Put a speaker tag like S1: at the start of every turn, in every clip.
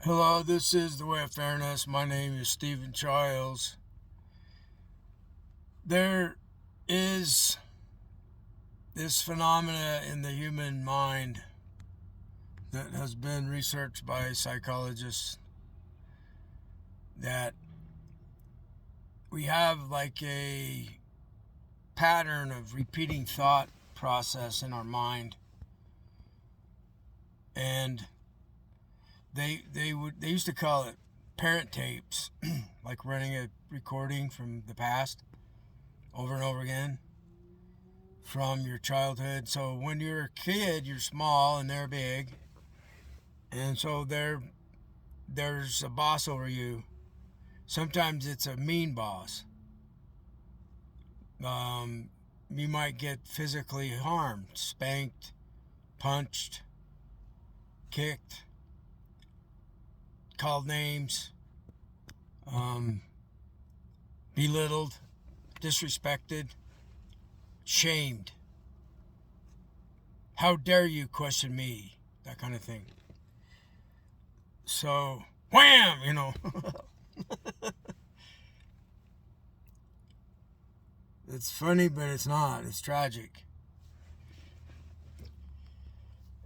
S1: Hello, this is The Way of Fairness. My name is Stephen Childs. There is this phenomena in the human mind that has been researched by psychologists that we have like a pattern of repeating thought process in our mind, and they used to call it parent tapes, like running a recording from the past over and over again from your childhood. So when you're a kid, you're small and they're big, and so there's a boss over you. Sometimes it's a mean boss. You might get physically harmed, spanked, punched, kicked, called names, um, belittled, disrespected, shamed. How dare you question me? That kind of thing. So, wham. It's funny, but it's not. It's tragic.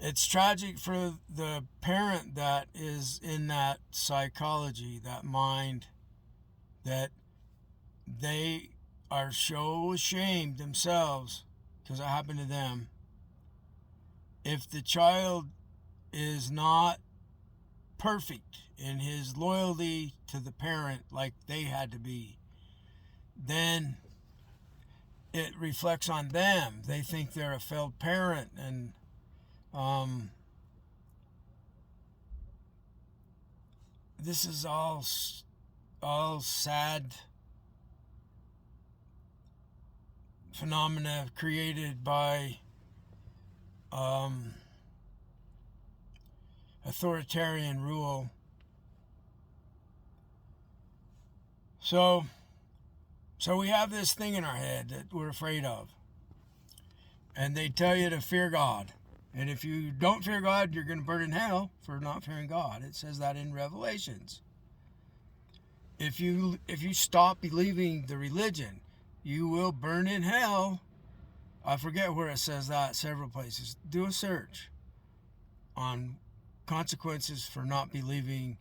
S1: It's tragic for the parent that is in that psychology, that mind, that they are so ashamed themselves because it happened to them. If the child is not perfect in his loyalty to the parent like they had to be, then it reflects on them. They think they're a failed parent, and this is all sad phenomena created by authoritarian rule. So we have this thing in our head that we're afraid of, and they tell you to fear God. And if you don't fear God, you're going to burn in hell for not fearing God. It says that in Revelations. If you stop believing the religion, you will burn in hell. I forget where it says that, several places. Do a search on consequences for not believing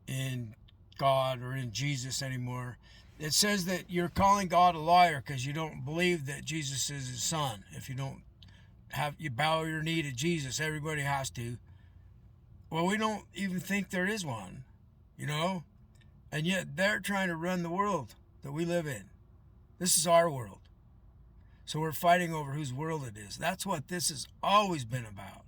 S1: in God or in Jesus anymore. It says that you're calling God a liar because you don't believe that Jesus is his son. If you don't you bow your knee to Jesus, everybody has to. Well, we don't even think there is one, you know? And yet they're trying to run the world that we live in. This is our world. So we're fighting over whose world it is. That's what this has always been about.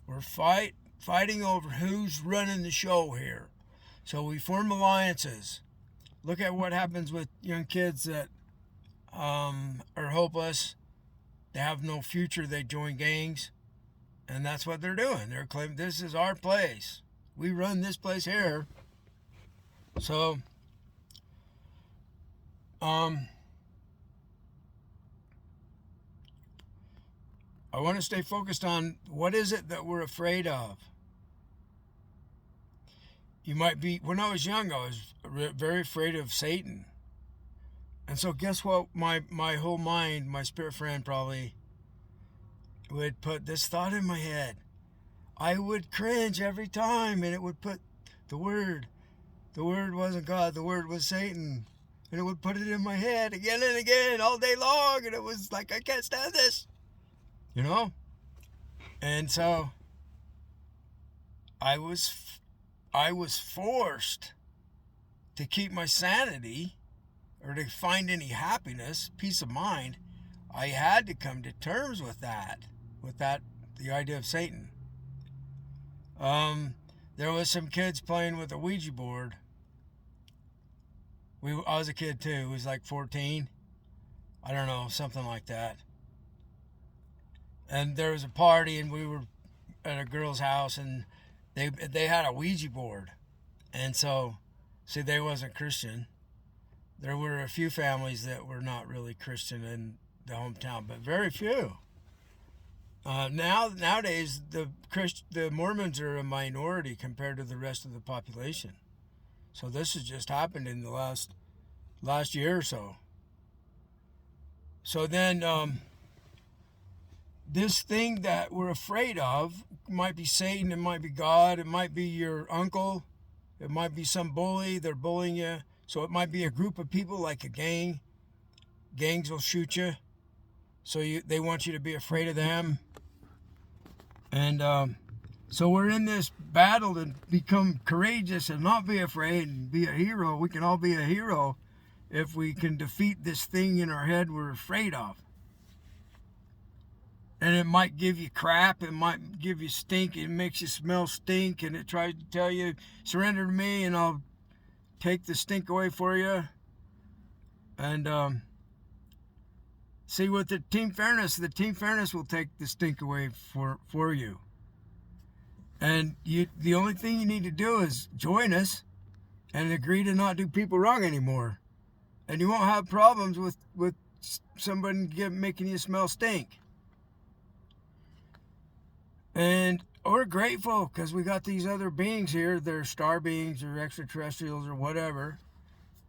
S1: We're fighting over who's running the show here. So we form alliances. Look at what happens with young kids that are hopeless. They have no future. They join gangs. And that's what they're doing. They're claiming this is our place. We run this place here. So, I want to stay focused on what is it that we're afraid of. You might be, when I was young, I was very afraid of Satan. And so guess what? My whole mind, my spirit friend probably would put this thought in my head. I would cringe every time, and it would put the word. The word wasn't God, the word was Satan. And it would put it in my head again and again all day long, and it was like, I can't stand this. You know? And so I was forced to keep my sanity or to find any happiness, peace of mind. I had to come to terms with that, the idea of Satan. There was some kids playing with a Ouija board. I was a kid too. It was like 14. I don't know, something like that. And there was a party, and we were at a girl's house, and they had a Ouija board. And so, see, they wasn't Christian. There were a few families that were not really Christian in the hometown, but very few. Nowadays, the Mormons are a minority compared to the rest of the population. So this has just happened in the last year or so. So then, this thing that we're afraid of might be Satan, it might be God, it might be your uncle, it might be some bully, they're bullying you. So it might be a group of people like a gang. Gangs will shoot you. So they want you to be afraid of them. And so we're in this battle to become courageous and not be afraid and be a hero. We can all be a hero if we can defeat this thing in our head we're afraid of. And it might give you crap, it might give you stink, it makes you smell stink, and it tries to tell you, surrender to me and I'll take the stink away for you. And see, with the Team Fairness will take the stink away for you. And the only thing you need to do is join us and agree to not do people wrong anymore. And you won't have problems with somebody making you smell stink. And we're grateful because we got these other beings here. They're star beings or extraterrestrials or whatever.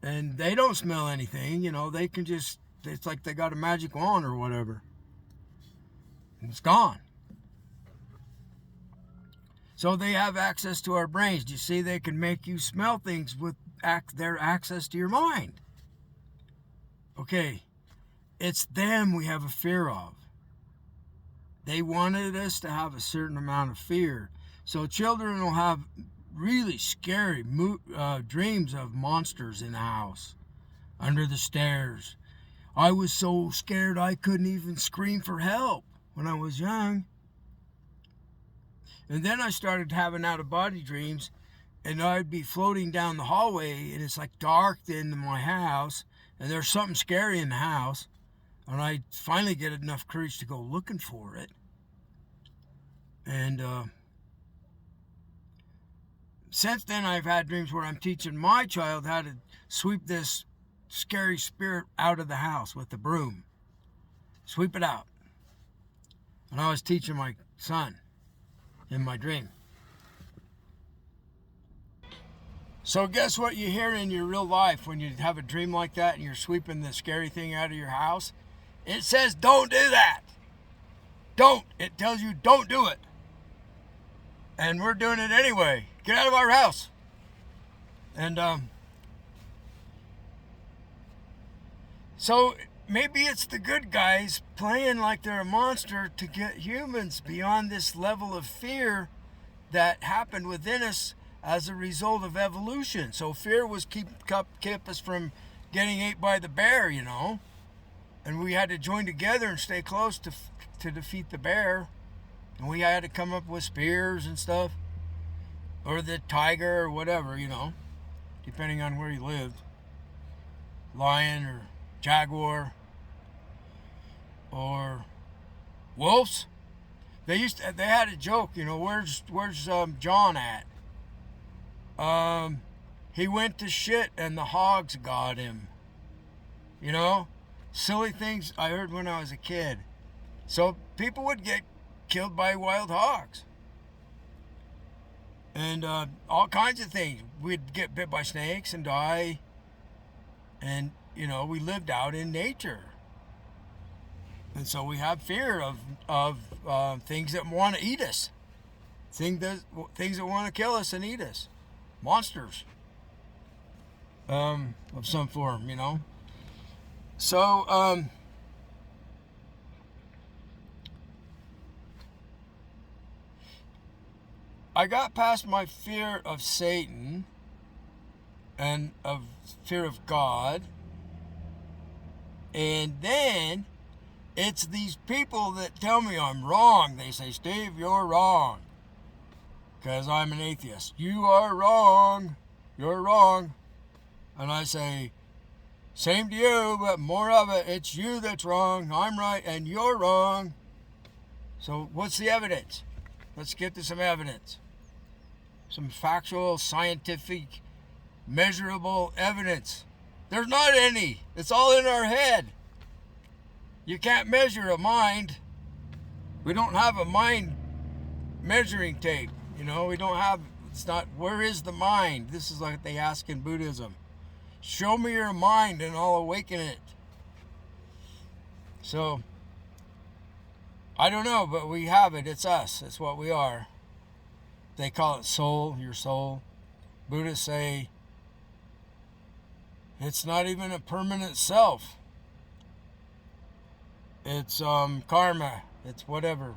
S1: And they don't smell anything. They can just, it's like they got a magic wand or whatever. And it's gone. So they have access to our brains. Do you see? They can make you smell things with their access to your mind. Okay. It's them we have a fear of. They wanted us to have a certain amount of fear. So children will have really scary dreams of monsters in the house, under the stairs. I was so scared I couldn't even scream for help when I was young. And then I started having out-of-body dreams, and I'd be floating down the hallway, and it's like dark in my house, and there's something scary in the house, and I finally get enough courage to go looking for it. And since then, I've had dreams where I'm teaching my child how to sweep this scary spirit out of the house with the broom. Sweep it out. And I was teaching my son in my dream. So guess what you hear in your real life when you have a dream like that and you're sweeping the scary thing out of your house? It says, don't do that. Don't. It tells you don't do it. And we're doing it anyway. Get out of our house. And so maybe it's the good guys playing like they're a monster to get humans beyond this level of fear that happened within us as a result of evolution. So fear was kept us from getting ate by the bear, and we had to join together and stay close to defeat the bear. And we had to come up with spears and stuff, or the tiger or whatever, depending on where you lived. Lion or jaguar or wolves. They had a joke, where's John at? He went to shit and the hogs got him. Silly things I heard when I was a kid. So people would get killed by wild hogs. And all kinds of things. We'd get bit by snakes and die. And, we lived out in nature. And so we have fear of things that want to eat us. Things that want to kill us and eat us. Monsters. Of some form, So, I got past my fear of Satan and of fear of God. And then it's these people that tell me I'm wrong. They say, Steve, you're wrong. Because I'm an atheist. You are wrong. You're wrong. And I say, same to you, but more of it. It's you that's wrong. I'm right and you're wrong. So what's the evidence? Let's get to some evidence. Some factual, scientific, measurable evidence. There's not any. It's all in our head. You can't measure a mind. We don't have a mind measuring tape. You know, we don't have, it's not, where is the mind? This is like they ask in Buddhism. Show me your mind and I'll awaken it. So, I don't know, but we have it. It's us. It's what we are. They call it soul, your soul. Buddhists say it's not even a permanent self. It's karma. It's whatever.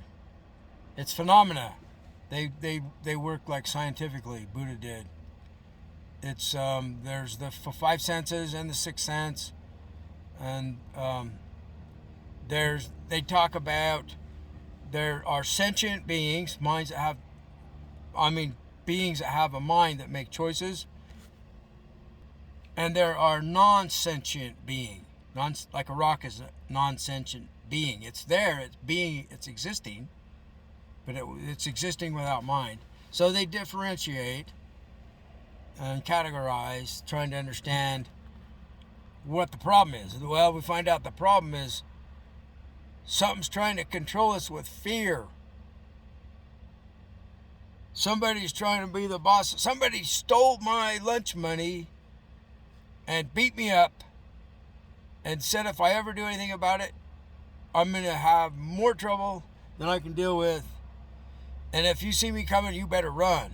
S1: It's phenomena. They work like scientifically. Buddha did. It's there's the five senses and the sixth sense, and they talk about there are sentient beings, beings that have a mind that make choices, and there are non-sentient beings. Like a rock is a non-sentient being. It's there, it's existing, but it's existing without mind. So they differentiate and categorize, trying to understand what the problem is. Well, we find out the problem is something's trying to control us with fear. Somebody's trying to be the boss. Somebody stole my lunch money and beat me up and said if I ever do anything about it, I'm going to have more trouble than I can deal with. And if you see me coming, you better run.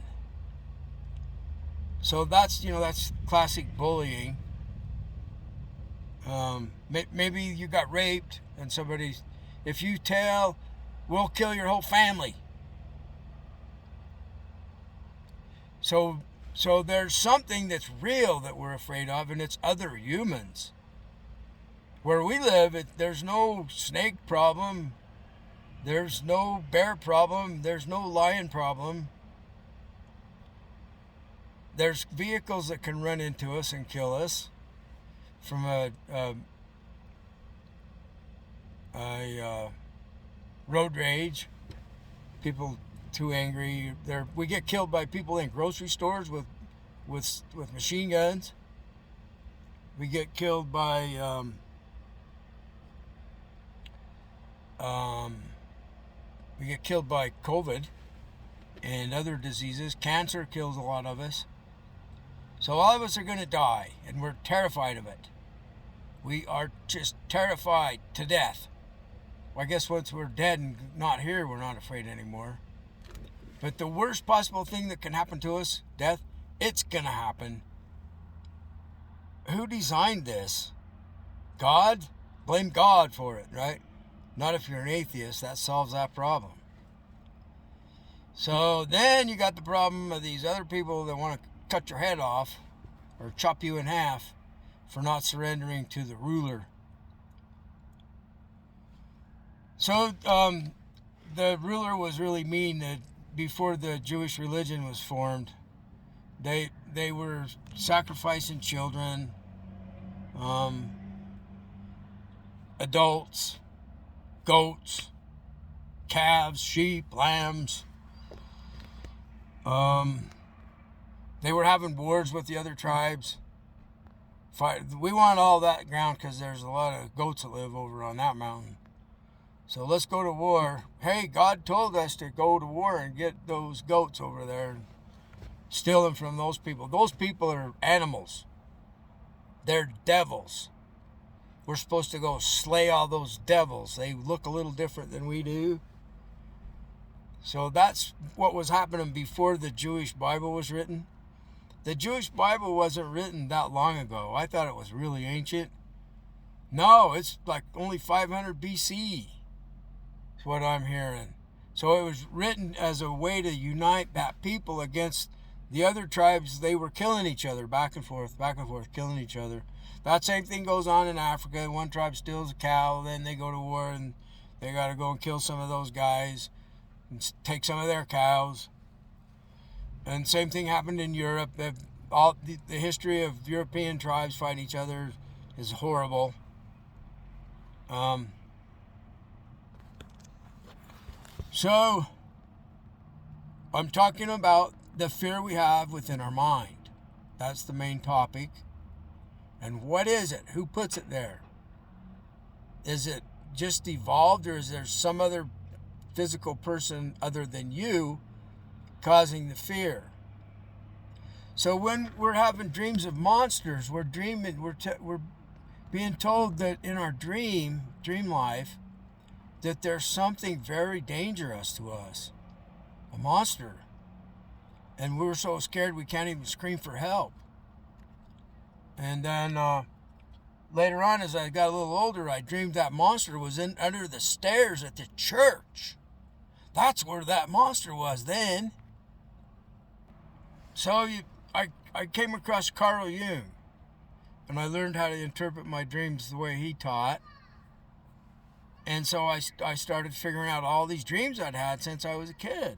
S1: So that's classic bullying. Maybe you got raped and if you tell, we'll kill your whole family. So there's something that's real that we're afraid of, and it's other humans. Where we live, there's no snake problem, there's no bear problem, there's no lion problem. There's vehicles that can run into us and kill us from a road rage. People too angry. We get killed by people in grocery stores with machine guns. We get killed by COVID and other diseases. Cancer kills a lot of us. So all of us are going to die, and we're terrified of it. We are just terrified to death. Well, I guess once we're dead and not here, we're not afraid anymore. But the worst possible thing that can happen to us, death, it's going to happen. Who designed this? God? Blame God for it, right? Not if you're an atheist. That solves that problem. So then you got the problem of these other people that want to cut your head off or chop you in half for not surrendering to the ruler. So the ruler was really mean. That before the Jewish religion was formed, they were sacrificing children, adults, goats, calves, sheep, lambs. They were having wars with the other tribes. We want all that ground because there's a lot of goats that live over on that mountain. So let's go to war. Hey, God told us to go to war and get those goats over there and steal them from those people. Those people are animals. They're devils. We're supposed to go slay all those devils. They look a little different than we do. So that's what was happening before the Jewish Bible was written. The Jewish Bible wasn't written that long ago. I thought it was really ancient. No, it's like only 500 BC. That's what I'm hearing. So it was written as a way to unite that people against the other tribes. They were killing each other, back and forth, killing each other. That same thing goes on in Africa. One tribe steals a cow, then they go to war and they got to go and kill some of those guys and take some of their cows. And same thing happened in Europe. The history of European tribes fighting each other is horrible. So I'm talking about the fear we have within our mind. That's the main topic. And what is it? Who puts it there? Is it just evolved, or is there some other physical person other than you causing the fear. So when we're having dreams of monsters, we're dreaming, we're being told that in our dream life, that there's something very dangerous to us, a monster. And we're so scared we can't even scream for help. And then later on, as I got a little older, I dreamed that monster was under the stairs at the church. That's where that monster was then. So I came across Carl Jung, and I learned how to interpret my dreams the way he taught. And so I started figuring out all these dreams I'd had since I was a kid.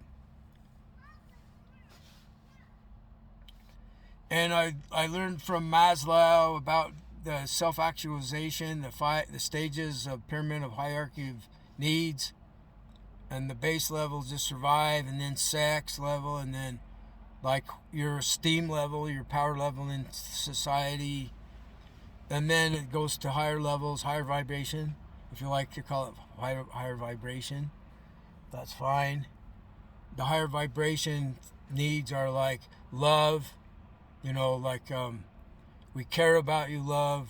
S1: And I learned from Maslow about the self-actualization, the stages of pyramid of hierarchy of needs, and the base levels to survive, and then sex level, and then like your esteem level, your power level in society, and then it goes to higher levels, higher vibration, if you like to call it higher vibration, that's fine. The higher vibration needs are like love, like we care about you, love.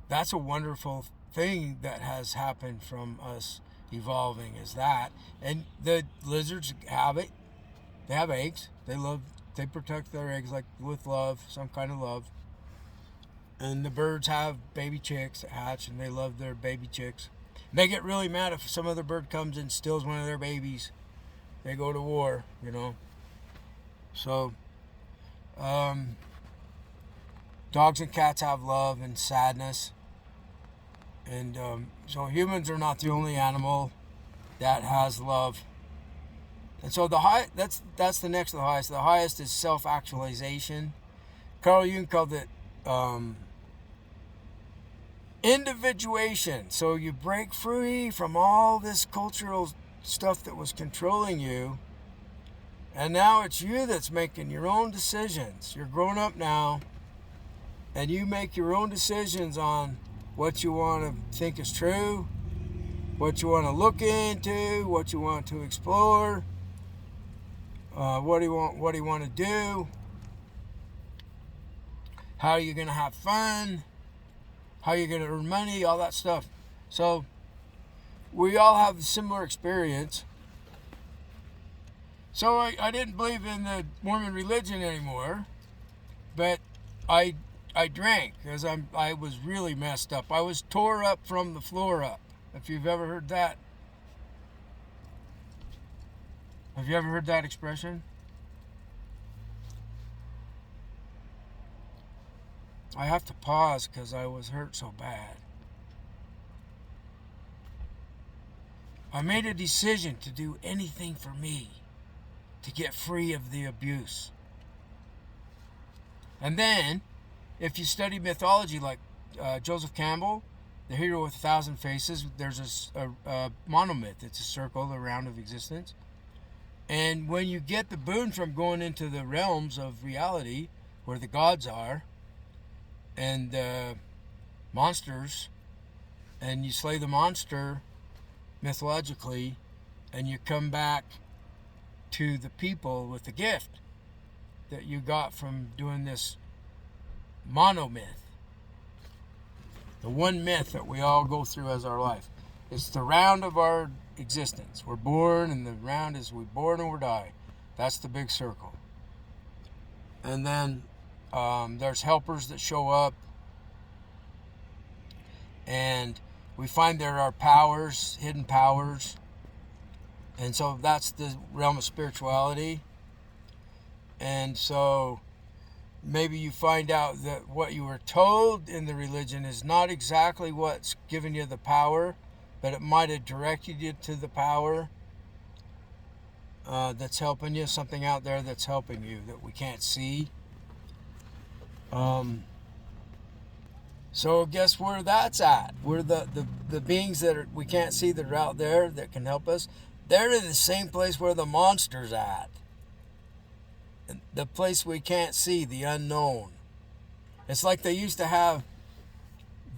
S1: That's a wonderful thing that has happened from us evolving, is that. And the lizards have it. They have eggs. They protect their eggs like with love, some kind of love. And the birds have baby chicks that hatch, and they love their baby chicks. They get really mad if some other bird comes and steals one of their babies. They go to war, So, dogs and cats have love and sadness. And so humans are not the only animal that has love. And so that's the next to the highest. The highest is self-actualization. Carl Jung called it individuation. So you break free from all this cultural stuff that was controlling you. And now it's you that's making your own decisions. You're grown up now, and you make your own decisions on what you want to think is true, what you want to look into, what you want to explore, what do you want to do, how are you going to have fun, how are you going to earn money, all that stuff. So we all have a similar experience. So I didn't believe in the Mormon religion anymore, but I drank because I was really messed up. I was tore up from the floor up, if you've ever heard that. Have you ever heard that expression? I have to pause because I was hurt so bad. I made a decision to do anything for me to get free of the abuse. And then, if you study mythology like Joseph Campbell, the hero with 1,000 faces, there's a monomyth. It's a circle, the round of existence. And when you get the boon from going into the realms of reality, where the gods are, and monsters, and you slay the monster mythologically, and you come back to the people with the gift that you got from doing this monomyth. The one myth that we all go through as our life. It's the round of our existence. We're born, and the round is we're born and we die. That's the big circle. And then there's helpers that show up, and we find there are powers, hidden powers. And so that's the realm of spirituality. And so maybe you find out that what you were told in the religion is not exactly what's given you the power, but it might have directed you to the power that's helping you, something out there that's helping you that we can't see. So guess where that's at? Where the beings that we can't see that are out there that can help us, they're in the same place where the monster's at. The place we can't see, the unknown. It's like they used to have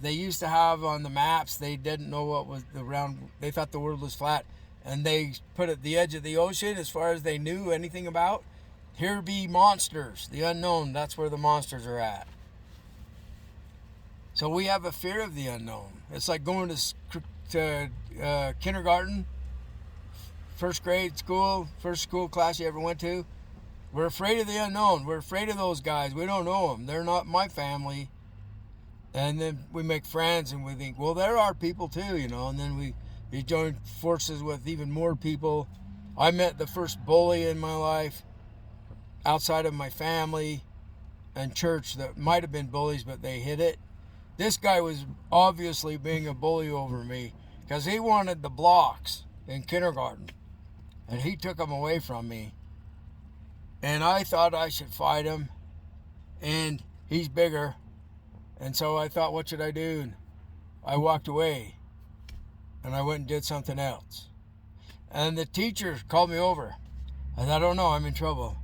S1: they used to have on the maps, they didn't know what was the round, they thought the world was flat, and they put at the edge of the ocean as far as they knew anything about. Here be monsters, the unknown, that's where the monsters are at. So we have a fear of the unknown. It's like going to kindergarten, first grade school, first school class you ever went to. We're afraid of the unknown. We're afraid of those guys. We don't know them. They're not my family. And then we make friends and we think, well, there are people too, you know. And then we join forces with even more people. I met the first bully in my life outside of my family and church that might have been bullies, but they hid it. This guy was obviously being a bully over me because he wanted the blocks in kindergarten. And he took them away from me. And I thought I should fight him. And he's bigger. And so I thought, what should I do? And I walked away. And I went and did something else. And the teacher called me over. I thought, oh no, I'm in trouble.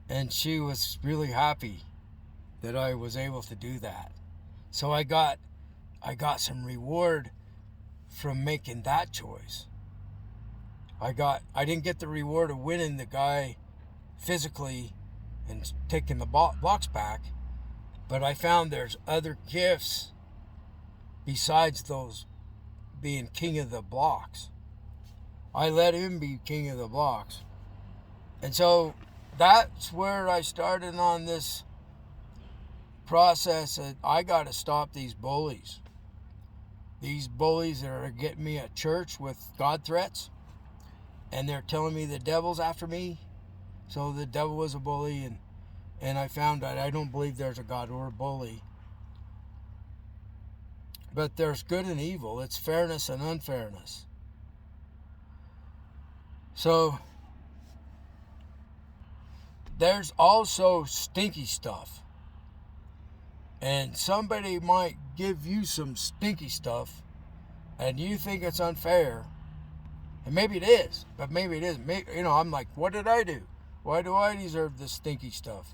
S1: And she was really happy that I was able to do that. So I got some reward from making that choice. I didn't get the reward of winning the guy physically and taking the blocks back, but I found there's other gifts besides those being king of the blocks. I let him be king of the blocks. And so that's where I started on this process that I got to stop these bullies. These bullies that are getting me at church with God threats, and they're telling me the devil's after me. So the devil was a bully, and I found out I don't believe there's a God or a bully. But there's good and evil. It's fairness and unfairness. So there's also stinky stuff. And somebody might give you some stinky stuff, and you think it's unfair. And maybe it is, but maybe it isn't. Maybe, you know, I'm like, what did I do? Why do I deserve this stinky stuff?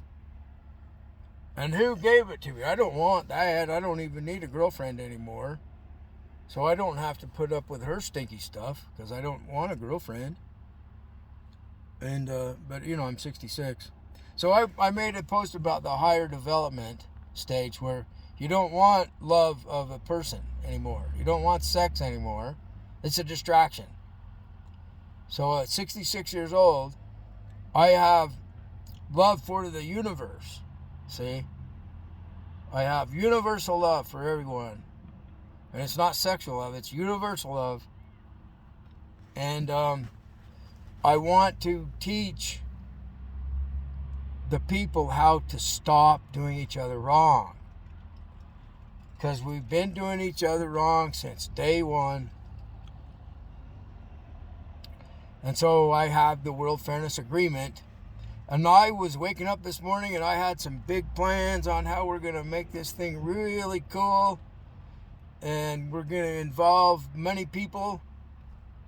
S1: And who gave it to me? I don't want that. I don't even need a girlfriend anymore. So I don't have to put up with her stinky stuff because I don't want a girlfriend. And, but you know, I'm 66. So I made a post about the higher development stage where you don't want love of a person anymore. You don't want sex anymore. It's a distraction. So at 66 years old, I have love for the universe. See? I have universal love for everyone. And it's not sexual love, it's universal love. And I want to teach the people how to stop doing each other wrong. Because we've been doing each other wrong since day one. And so I have the World Fairness Agreement. And I was waking up this morning and I had some big plans on how we're going to make this thing really cool. And we're going to involve many people.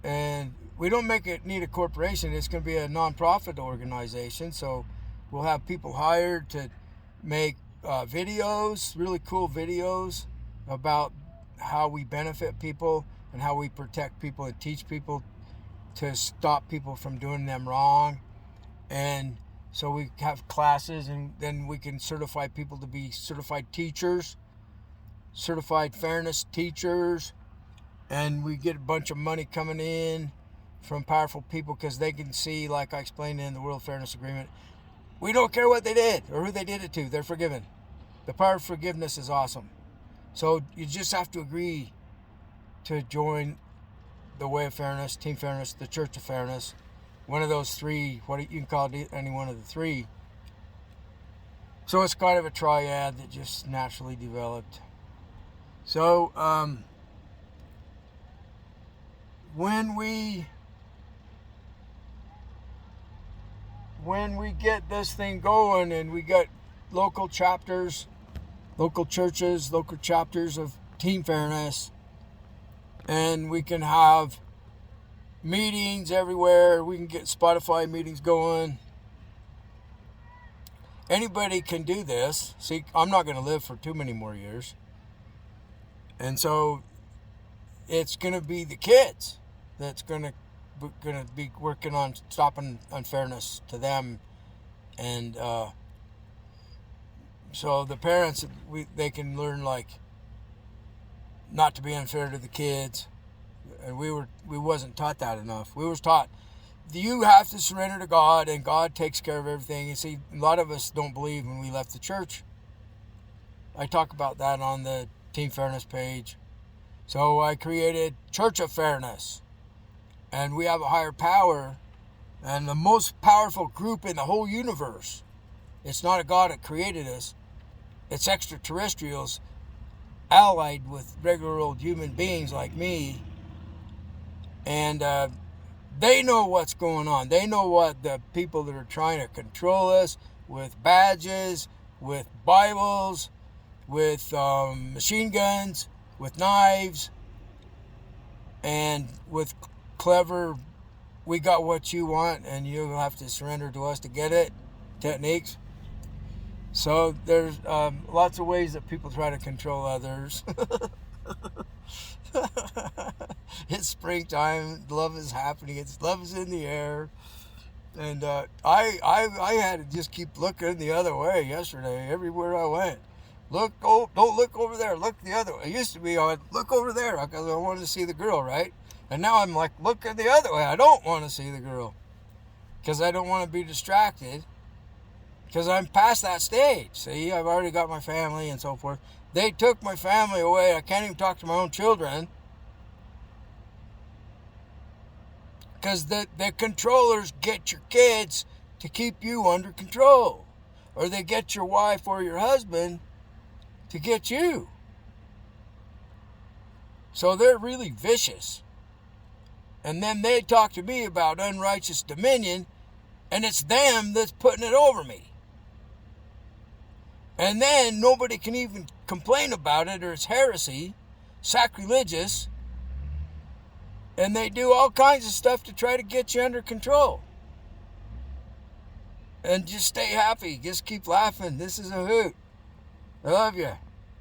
S1: And we don't make it need a corporation. It's going to be a nonprofit organization. So we'll have people hired to make videos, really cool videos about how we benefit people and how we protect people and teach people to stop people from doing them wrong. And so we have classes, and then we can certify people to be certified teachers, certified fairness teachers, and we get a bunch of money coming in from powerful people because they can see, like I explained in the World Fairness Agreement, we don't care what they did or who they did it to. They're forgiven. The power of forgiveness is awesome. So you just have to agree to join the Way of Fairness, Team Fairness, the Church of Fairness, one of those three, what you can call it any one of the three. So it's kind of a triad that just naturally developed. So when we get this thing going and we got local chapters, local churches, local chapters of Team Fairness, and we can have meetings everywhere. We can get Spotify meetings going. Anybody can do this. See, I'm not going to live for too many more years. And so it's going to be the kids that's going to be working on stopping unfairness to them. And so the parents, they can learn, like, not to be unfair to the kids. And we wasn't taught that enough. We was taught you have to surrender to God, and God takes care of everything. You see, a lot of us don't believe when we left the church. I talk about that on the Team Fairness page. So I created Church of Fairness, and we have a higher power and the most powerful group in the whole universe. It's not a God that created us. It's extraterrestrials allied with regular old human beings like me. And they know what's going on. They know what the people that are trying to control us with badges, with Bibles, with machine guns, with knives, and with clever, we got what you want and you'll have to surrender to us to get it techniques. So there's lots of ways that people try to control others. It's springtime. Love is happening. Love is in the air. And I had to just keep looking the other way yesterday, everywhere I went. Don't look over there. Look the other way. It used to be I would look over there because I wanted to see the girl, right? And now I'm like, looking the other way. I don't want to see the girl because I don't want to be distracted because I'm past that stage. See, I've already got my family and so forth. They took my family away. I can't even talk to my own children because the controllers get your kids to keep you under control, or they get your wife or your husband to get you. So they're really vicious. And then they talk to me about unrighteous dominion, and it's them that's putting it over me. And then nobody can even complain about it, or it's heresy, sacrilegious, and they do all kinds of stuff to try to get you under control. And just stay happy. Just keep laughing. This is a hoot. I love you.